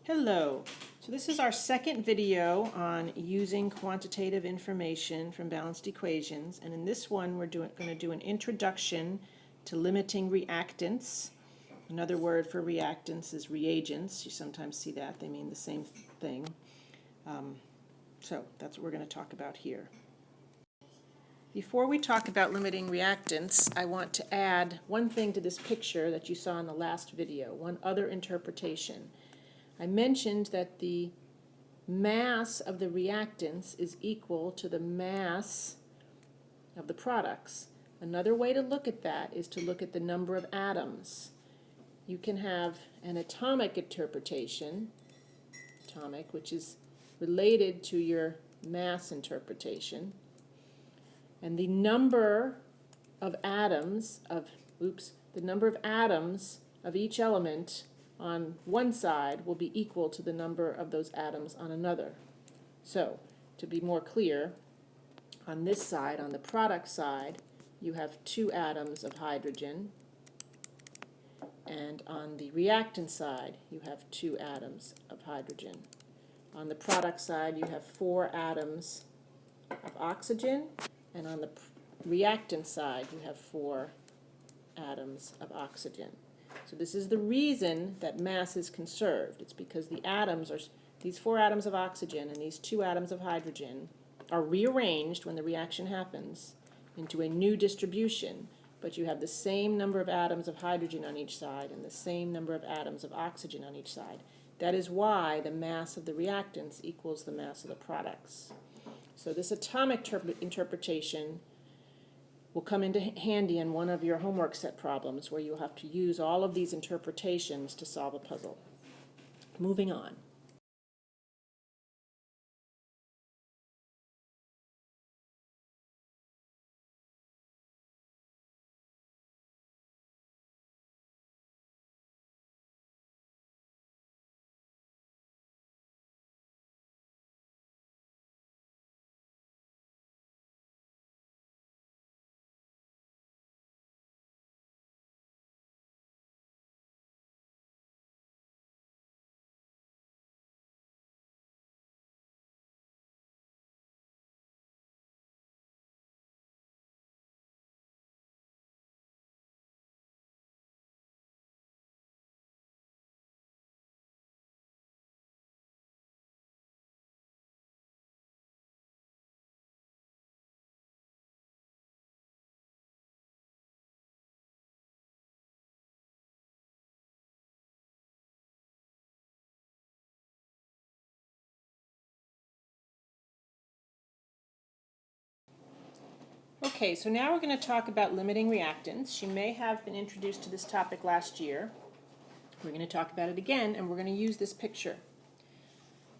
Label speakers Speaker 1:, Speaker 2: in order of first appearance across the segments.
Speaker 1: Hello. So this is our second video on using quantitative information from balanced equations, and in this one we're going to do an introduction to limiting reactants. Another word for reactants is reagents. You sometimes see that. They mean the same thing. So that's what we're going to talk about here. Before we talk about limiting reactants, I want to add one thing to this picture that you saw in the last video, one other interpretation. I mentioned that the mass of the reactants is equal to the mass of the products. Another way to look at that is to look at the number of atoms. You can have an atomic interpretation, which is related to your mass interpretation, and the number of atoms of each element on one side will be equal to the number of those atoms on another. So, to be more clear, on this side, on the product side, you have 2 atoms of hydrogen, and on the reactant side, you have 2 atoms of hydrogen. On the product side, you have 4 atoms of oxygen, and on the reactant side, you have 4 atoms of oxygen. So this is the reason that mass is conserved. It's because the atoms are, these 4 atoms of oxygen and these 2 atoms of hydrogen are rearranged when the reaction happens into a new distribution, but you have the same number of atoms of hydrogen on each side and the same number of atoms of oxygen on each side. That is why the mass of the reactants equals the mass of the products. So this atomic interpretation will come into handy in one of your homework set problems where you'll have to use all of these interpretations to solve a puzzle. Moving on. Okay, so now we're going to talk about limiting reactants. You may have been introduced to this topic last year. We're going to talk about it again, and we're going to use this picture.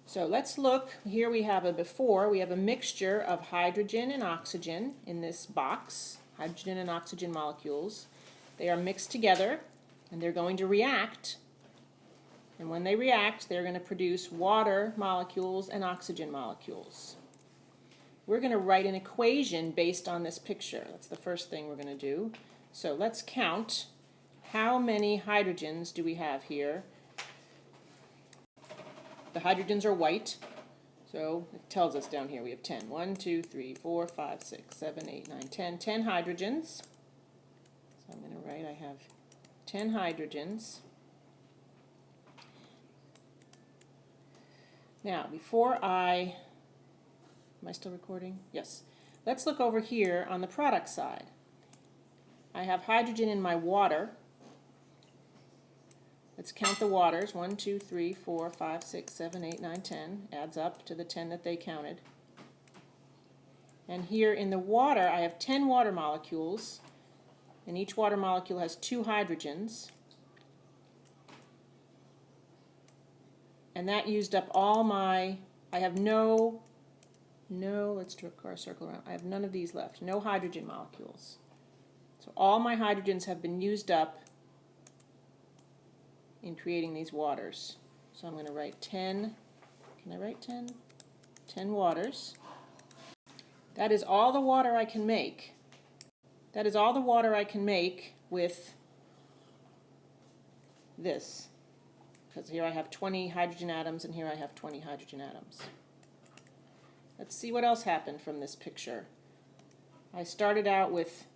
Speaker 1: So let's look. Here we have a mixture of hydrogen and oxygen in this box, hydrogen and oxygen molecules. They are mixed together, and they're going to react. And when they react, they're going to produce water molecules and oxygen molecules. We're going to write an equation based on this picture. That's the first thing we're going to do. So let's count how many hydrogens do we have here. The hydrogens are white, so it tells us down here we have 10. 1, 2, 3, 4, 5, 6, 7, 8, 9, 10. 10 hydrogens. So I'm going to write I have 10 hydrogens. Now, am I still recording? Yes. Let's look over here on the product side. I have hydrogen in my water. Let's count the waters. 1, 2, 3, 4, 5, 6, 7, 8, 9, 10. Adds up to the 10 that they counted. And here in the water, I have 10 water molecules, and each water molecule has 2 hydrogens. And that used up all my, I have let's draw a circle around. I have none of these left. No hydrogen molecules. So all my hydrogens have been used up in creating these waters. So I'm going to write 10. Can I write 10? 10 waters. That is all the water I can make. That is all the water I can make with this. because here I have 20 hydrogen atoms and here I have 20 hydrogen atoms. Let's see what else happened from this picture. I started out with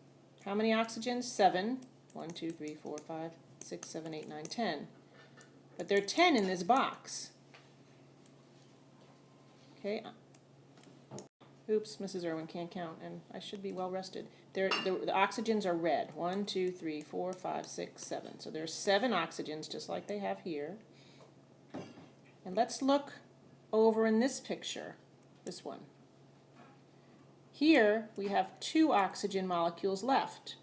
Speaker 1: how many oxygens? 7. 1, 2, 3, 4, 5, 6, 7, 8, 9, 10. But there are 10 in this box. Okay. Oops, Mrs. Irwin can't count, and I should be well rested. The oxygens are red. 1, 2, 3, 4, 5, 6, 7. So there's 7 oxygens, just like they have here. And let's look over in this picture, this one. Here we have 2 oxygen molecules left.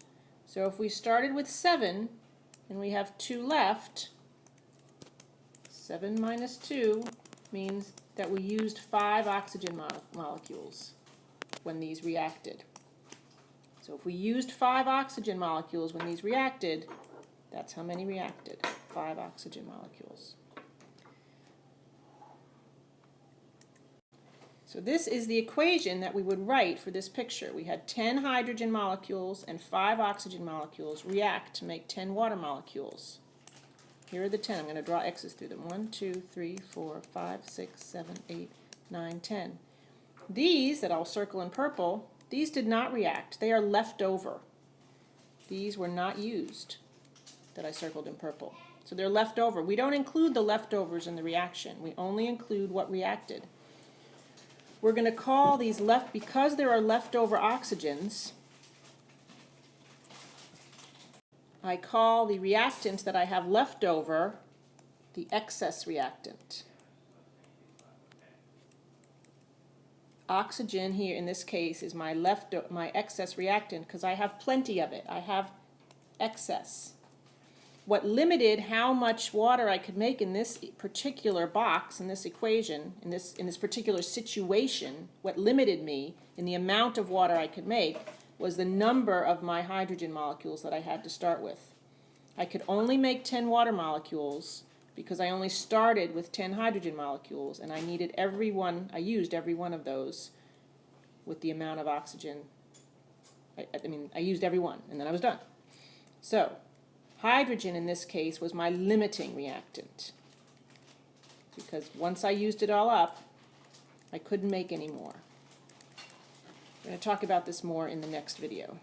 Speaker 1: So if we started with 7 and we have 2 left, 7 minus 2 means that we used 5 oxygen molecules when these reacted. So if we used 5 oxygen molecules when these reacted, that's how many reacted, 5 oxygen molecules. So this is the equation that we would write for this picture. We had 10 hydrogen molecules and 5 oxygen molecules react to make 10 water molecules. Here are the 10. I'm going to draw X's through them. 1, 2, 3, 4, 5, 6, 7, 8, 9, 10. These that I'll circle in purple, these did not react. They are left over. These were not used that I circled in purple. So they're left over. We don't include the leftovers in the reaction. We only include what reacted. We're going to call these because there are leftover oxygens, I call the reactant that I have left over the excess reactant. Oxygen here in this case is my excess reactant because I have plenty of it. I have excess. What limited how much water I could make in this particular box, in this equation, in this particular situation, what limited me in the amount of water I could make was the number of my hydrogen molecules that I had to start with. I could only make 10 water molecules because I only started with 10 hydrogen molecules, and I needed I used every one of those with the amount of oxygen. I used every one, and then I was done. So hydrogen in this case was my limiting reactant because once I used it all up, I couldn't make any more. We're going to talk about this more in the next video.